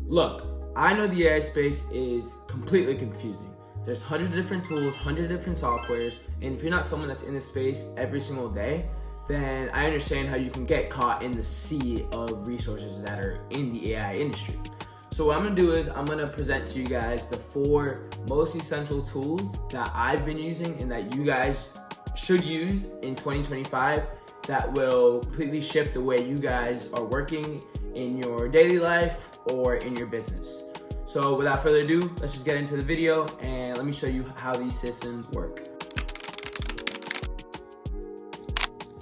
Look, I know the AI space is completely confusing. There's hundreds of different tools, hundreds of different softwares, and if you're not someone that's in this space every single day, then I understand how you can get caught in the sea of resources that are in the AI industry. So what I'm gonna do is I'm gonna present to you guys the 4 most essential tools that I've been using and that you guys should use in 2025 that will completely shift the way you guys are working in your daily life or in your business. So without further ado, let's just get into the video and let me show you how these systems work.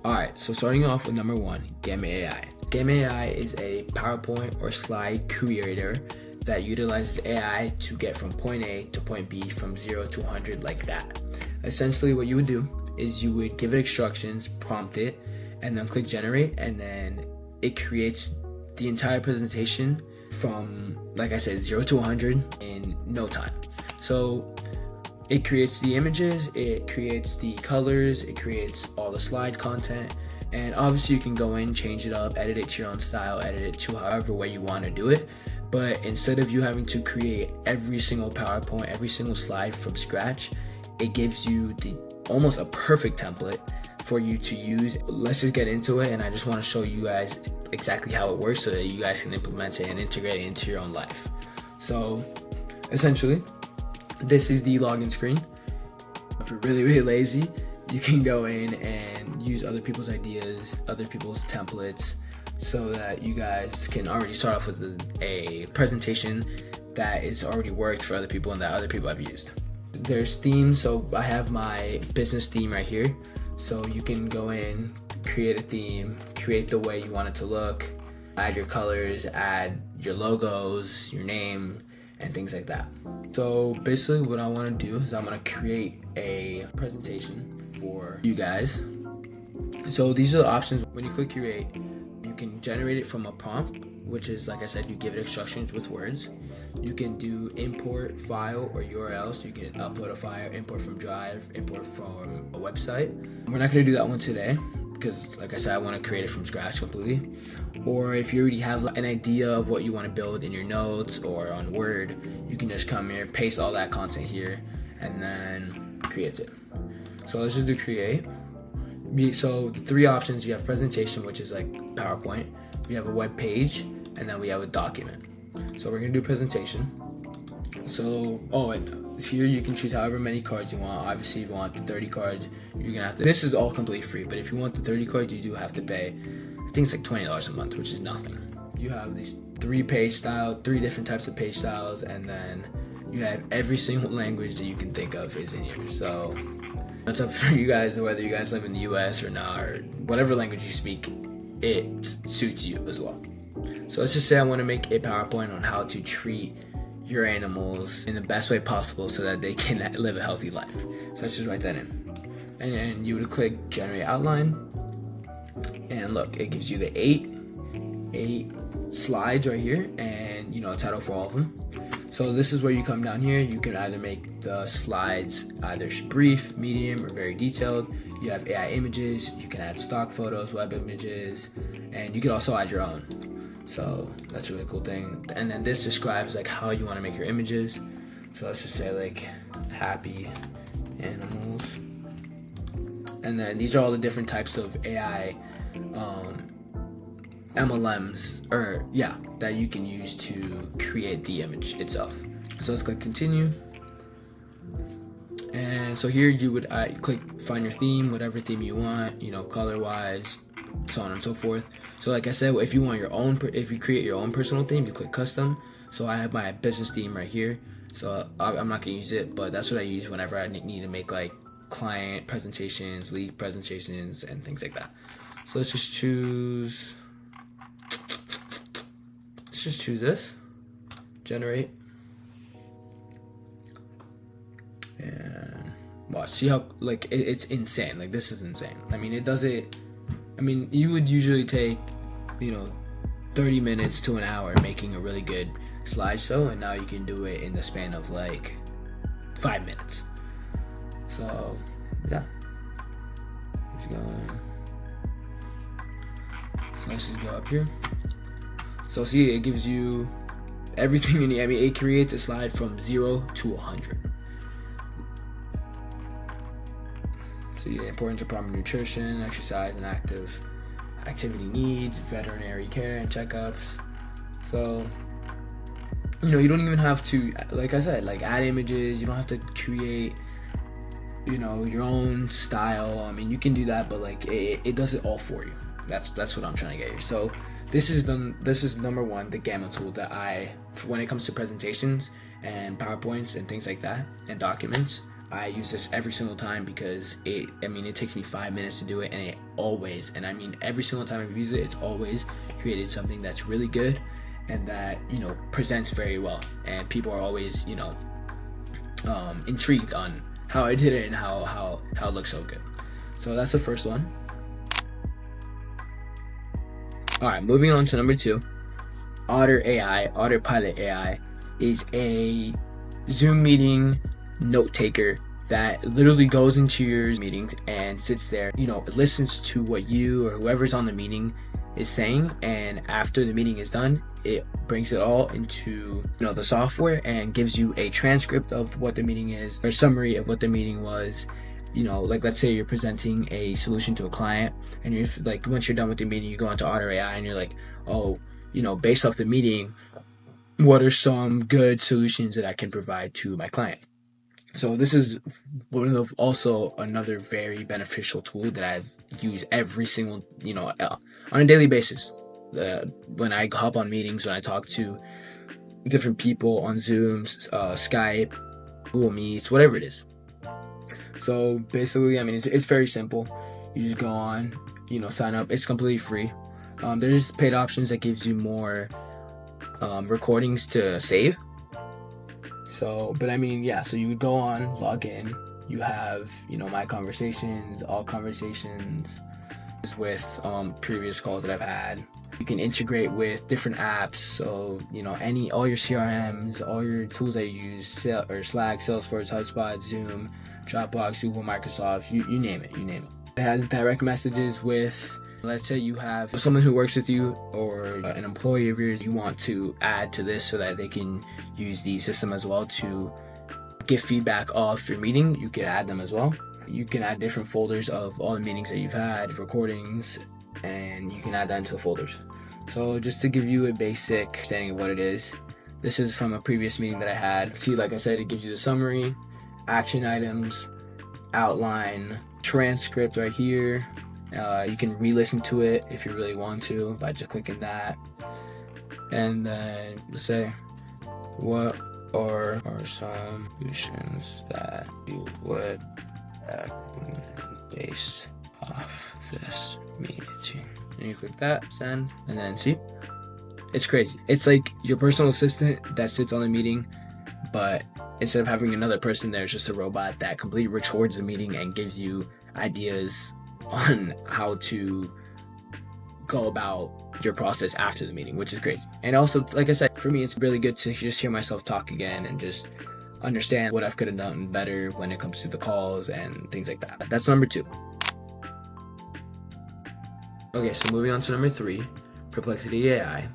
Alright, so starting off with number 1, Gamma.AI. Gamma.AI is a PowerPoint or slide creator that utilizes AI to get from point A to point B from 0 to 100 like that. Essentially what you would do is you would give it instructions, prompt it, and then click generate, and then it creates the entire presentation from, like I said, 0 to 100 in no time. So it creates the images, it creates the colors, it creates all the slide content, and obviously you can go in, change it up, edit it to your own style, edit it to however way you want to do it. But instead of you having to create every single PowerPoint, every single slide from scratch, it gives you the almost a perfect template for you to use. Let's just get into it, and I just want to show you guys exactly how it works so that you guys can implement it and integrate it into your own life. So essentially, this is the login screen. If you're really lazy, you can go in and use other people's ideas, other people's templates, so that you guys can already start off with a presentation that is already worked for other people and that other people have used. There's themes, so I have my business theme right here. So you can go in, create a theme, create the way you want it to look, add your colors, add your logos, your name, and things like that. So basically what I want to do is I'm going to create a presentation for you guys. So these are the options. When you click create, you can generate it from a prompt, which is, like I said, you give it instructions with words. You can do import file or URL, so you can upload a file, import from Drive, import from a website. We're not going to do that one today because, like I said, I want to create it from scratch completely. Or if you already have an idea of what you want to build in your notes or on Word, you can just come here, paste all that content here, and then create it. So let's just do create. So the 3 options, you have presentation, which is like PowerPoint, we have a web page, and then we have a document. So we're gonna do presentation. So, here you can choose however many cards you want. Obviously, if you want the 30 cards, you're gonna have to, this is all completely free, but if you want the 30 cards, you do have to pay, I think it's like $20 a month, which is nothing. You have these 3 different types of page styles, and then you have every single language that you can think of is in here. So it's up for you guys whether you guys live in the US or not, or whatever language you speak, it suits you as well. So let's just say I want to make a PowerPoint on how to treat your animals in the best way possible so that they can live a healthy life. So let's just write that in. And then you would click generate outline. And look, it gives you the 8 slides right here, and a title for all of them. So this is where you come down here. You can either make the slides either brief, medium, or very detailed. You have AI images, you can add stock photos, web images, and you can also add your own. So that's a really cool thing. And then this describes like how you want to make your images. So let's just say like happy animals. And then these are all the different types of AI MLMs, that you can use to create the image itself. So let's click continue. And so here you would click find your theme, whatever theme you want, color wise, so on and so forth. So like I said, if you create your own personal theme, you click custom. So I have my business theme right here. So I'm not gonna use it, but that's what I use whenever I need to make like client presentations, lead presentations, and things like that. So let's just choose this, generate, and watch. See how like it's insane. Like this is insane. I mean, you would usually take 30 minutes to an hour making a really good slideshow, and now you can do it in the span of like 5 minutes. So yeah, keeps going. So let's just go up here. So see, it gives you everything you need. I mean, it creates a slide from 0 to 100. So yeah, importance of proper nutrition, exercise, and active activity needs, veterinary care and checkups. So, you don't even have to, like I said, like add images. You don't have to create, your own style. I mean, you can do that, but like it does it all for you. That's what I'm trying to get here. So this is number one, the Gamma tool that when it comes to presentations and PowerPoints and things like that and documents, I use this every single time because it takes me 5 minutes to do it, and every single time I've used it, it's always created something that's really good and that, presents very well, and people are always, intrigued on how I did it and how it looks so good. So that's the first one. All right, moving on to number 2, Otter.AI, Otter.AI is a Zoom meeting note taker that literally goes into your meetings and sits there, listens to what you or whoever's on the meeting is saying, and after the meeting is done, it brings it all into the software and gives you a transcript of what the meeting is, or a summary of what the meeting was. Like let's say you're presenting a solution to a client, and you're like, once you're done with the meeting, you go into Otter.AI and you're like, oh, based off the meeting, what are some good solutions that I can provide to my client? So this is also another very beneficial tool that I've used every single, on a daily basis. When I hop on meetings, when I talk to different people on Zoom, Skype, Google Meets, whatever it is. So basically, it's very simple. You just go on, sign up. It's completely free. There's paid options that gives you more recordings to save. So, but so you would go on, log in, you have, my conversations, all conversations with previous calls that I've had. You can integrate with different apps, so, all your CRMs, all your tools that you use, Slack, Salesforce, HubSpot, Zoom, Dropbox, Google, Microsoft, you name it. It has direct messages with, let's say you have someone who works with you or an employee of yours you want to add to this so that they can use the system as well to give feedback off your meeting. You can add them as well. You can add different folders of all the meetings that you've had, recordings, and you can add that into the folders. So just to give you a basic understanding of what it is, this is from a previous meeting that I had. See, like I said, it gives you the summary, action items, outline, transcript right here. You can re-listen to it if you really want to by just clicking that. And then let's say, what are some solutions that you would recommend based off this meeting? And you click that, send, and then see, it's crazy. It's like your personal assistant that sits on the meeting, but instead of having another person there, it's just a robot that completely records the meeting and gives you ideas on how to go about your process after the meeting, which is crazy. And also, like I said, for me, it's really good to just hear myself talk again and just understand what I could have done better when it comes to the calls and things like that. That's number 2. Okay, so moving on to number 3, Perplexity.AI.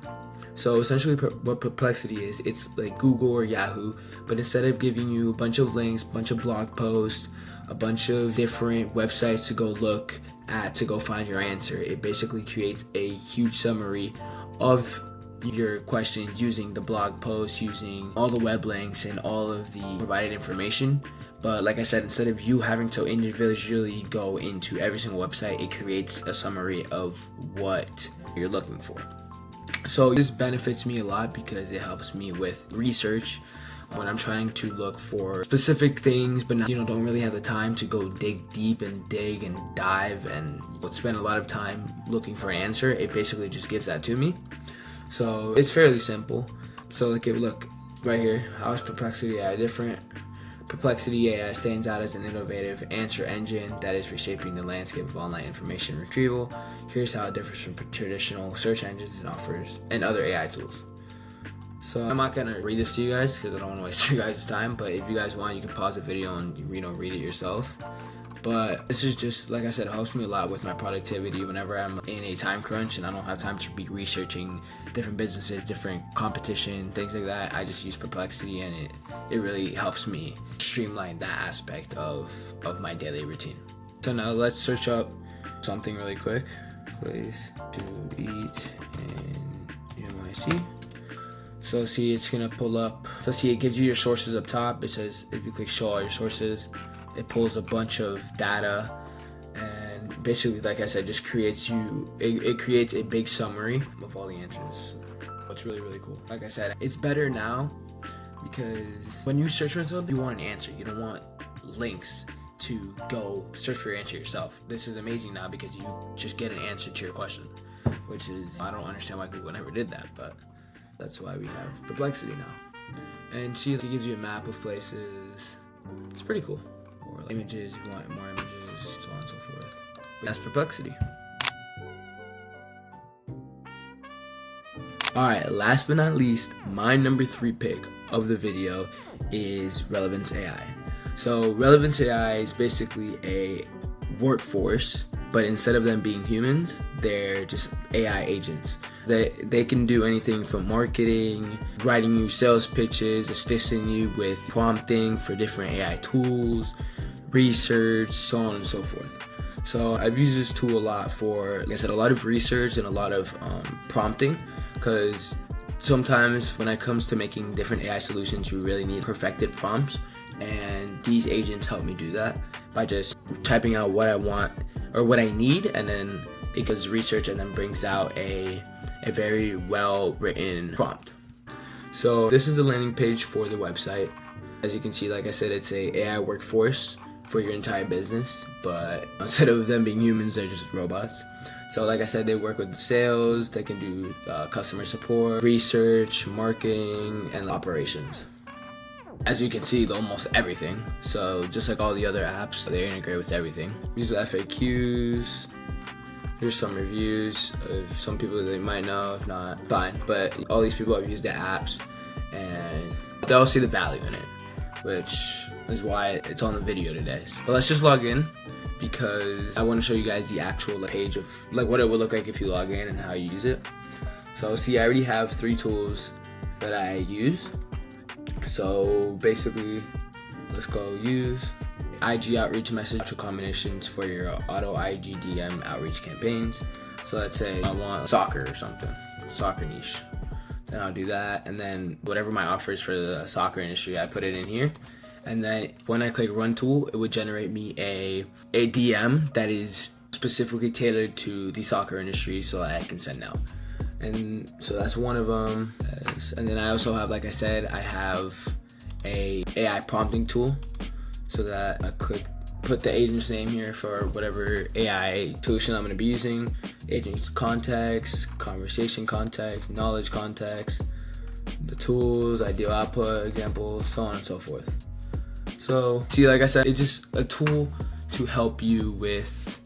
So essentially what Perplexity is, it's like Google or Yahoo, but instead of giving you a bunch of links, bunch of blog posts, a bunch of different websites to go look at to go find your answer, it basically creates a huge summary of your questions using the blog post, using all the web links and all of the provided information. But like I said, instead of you having to individually go into every single website, it creates a summary of what you're looking for. So this benefits me a lot because it helps me with research when I'm trying to look for specific things, but don't really have the time to go dig deep and dig and dive and spend a lot of time looking for an answer. It basically just gives that to me. So it's fairly simple. So look right here, how is Perplexity.AI different? Perplexity.AI stands out as an innovative answer engine that is reshaping the landscape of online information retrieval. Here's how it differs from traditional search engines and offers and other AI tools. So I'm not gonna read this to you guys because I don't want to waste your guys' time, but if you guys want, you can pause the video and read it yourself. But this is just, like I said, it helps me a lot with my productivity whenever I'm in a time crunch and I don't have time to be researching different businesses, different competition, things like that. I just use Perplexity, and it really helps me streamline that aspect of my daily routine. So now let's search up something really quick. Place to eat in NYC. So see, it's gonna pull up. So see, it gives you your sources up top. It says if you click show all your sources, it pulls a bunch of data, and basically, like I said, just creates it creates a big summary of all the answers. It's really, really cool. Like I said, it's better now because when you search for something, you want an answer. You don't want links to go search for your answer yourself. This is amazing now because you just get an answer to your question, which is, I don't understand why Google never did that, but that's why we have Perplexity now. And see, it gives you a map of places. It's pretty cool. Or like images, you want more images, so on and so forth. But that's Perplexity. Alright, last but not least, my number 3 pick of the video is Relevance AI. So Relevance AI is basically a workforce, but instead of them being humans, they're just AI agents. They can do anything from marketing, writing you sales pitches, assisting you with prompting for different AI tools, research, so on and so forth. So I've used this tool a lot for, like I said, a lot of research and a lot of prompting, because sometimes when it comes to making different AI solutions, you really need perfected prompts, and these agents help me do that by just typing out what I want or what I need, and then it does research and then brings out a very well written prompt. So this is the landing page for the website. As you can see, like I said, it's a AI workforce for your entire business, but instead of them being humans, they're just robots. So like I said, they work with sales, they can do customer support, research, marketing, and operations. As you can see, almost everything. So just like all the other apps, they integrate with everything. Use FAQs. Here's some reviews of some people that you might know, if not, fine. But all these people have used the apps, and they'll see the value in it, which is why it's on the video today. But let's just log in, because I want to show you guys the actual page of like what it would look like if you log in and how you use it. So see, I already have 3 tools that I use. So basically, let's go use IG outreach message combinations for your auto IG DM outreach campaigns. So let's say I want soccer or something, soccer niche. Then I'll do that, and then whatever my offer is for the soccer industry, I put it in here. And then when I click run tool, it would generate me a DM that is specifically tailored to the soccer industry so that I can send out. And so that's one of them. And then I also have, like I said, I have a AI prompting tool, so that I could put the agent's name here for whatever AI solution I'm going to be using, agent context, conversation context, knowledge context, the tools, ideal output, examples, so on and so forth. So see, like I said, it's just a tool to help you with,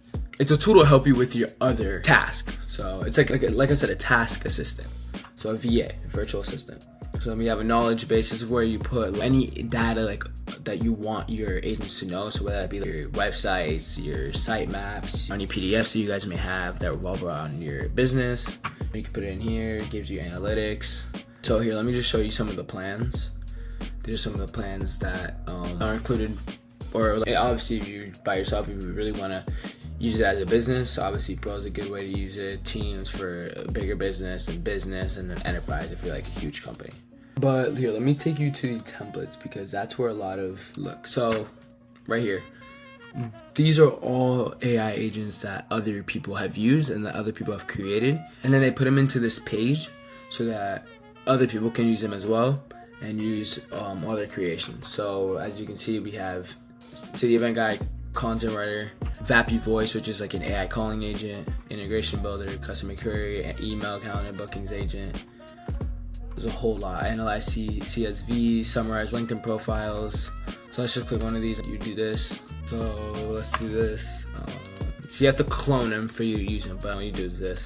your other task. So it's like I said, a task assistant. So a VA, a virtual assistant. So we have a knowledge base. This is where you put any data that you want your agents to know. So whether that be your websites, your site maps, any PDFs that you guys may have that revolve around your business. You can put it in here. It gives you analytics. So here, let me just show you some of the plans. These are some of the plans that are included. Or obviously, if you're by yourself, if you really want to use it as a business, obviously Pro is a good way to use it. Teams for a bigger business, and then enterprise if you're like a huge company. But here, let me take you to the templates, because that's where a lot of look. So right here, these are all AI agents that other people have used and that other people have created, and then they put them into this page so that other people can use them as well and use all their creations. So as you can see, we have City Event Guy, Content Writer, Vappy Voice, which is like an AI calling agent, Integration Builder, Customer Query, Email Calendar Bookings Agent. There's a whole lot. Analyze CSV, Summarize LinkedIn Profiles. So let's just click one of these. You do this. So let's do this. So you have to clone them for you to use them, but what you do is this.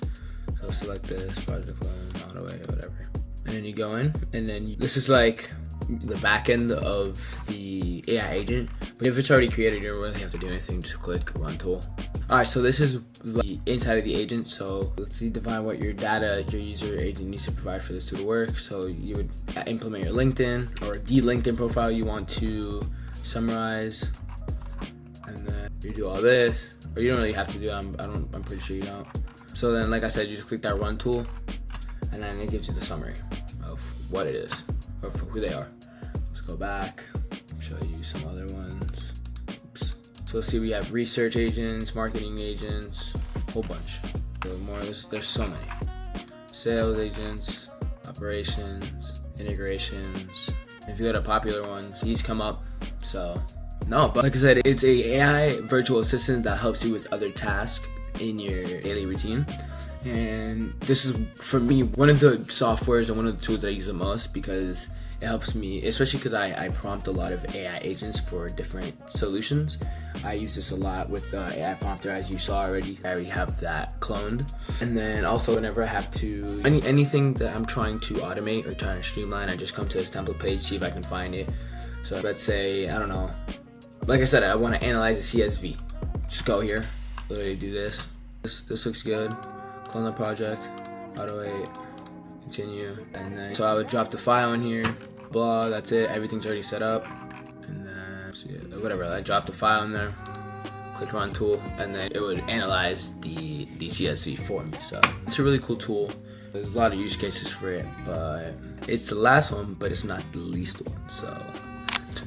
So select this, project clone, auto way, whatever. And then you go in, and then this is like the back end of the AI agent. But if it's already created, you don't really have to do anything. Just click Run Tool. All right, so this is the inside of the agent. So let's see, define what your data your user agent needs to provide for this tool to work. So you would implement your LinkedIn or the LinkedIn profile you want to summarize, and then you do all this. Or you don't really have to do it. I'm pretty sure you don't. So then, like I said, you just click that Run Tool, and then it gives you the summary of what it is or who they are. Let's go back, show you some other ones. Oops. So see, we have research agents, marketing agents, a whole bunch. So more, there's so many. Sales agents, operations, integrations. If you go to popular ones, these come up. So no, but like I said, it's a AI virtual assistant that helps you with other tasks in your daily routine. And this is, for me, one of the softwares and one of the tools that I use the most, because it helps me, especially because I prompt a lot of AI agents for different solutions. I use this a lot with the AI prompter, as you saw already. I already have that cloned. And then also, whenever I have to, anything that I'm trying to automate or trying to streamline, I just come to this template page, see if I can find it. So let's say, I don't know, like I said, I want to analyze a CSV. Just go here, literally do this. This looks good. Clone the project, auto-8, continue, and then so I would drop the file in here, blah, that's it, everything's already set up, and then see, whatever, I drop the file in there, click Run Tool, and then it would analyze the CSV for me. So it's a really cool tool. There's a lot of use cases for it, but it's the last one, but it's not the least one. So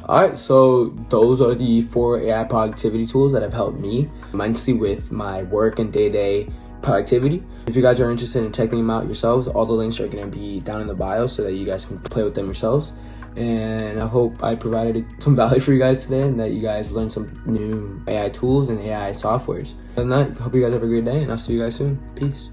alright, so those are the 4 AI productivity tools that have helped me immensely with my work and day-to-day productivity. If you guys are interested in checking them out yourselves, all the links are going to be down in the bio so that you guys can play with them yourselves. And I hope I provided some value for you guys today, and that you guys learned some new AI tools and AI softwares. Other than that, I hope you guys have a great day, and I'll see you guys soon. Peace.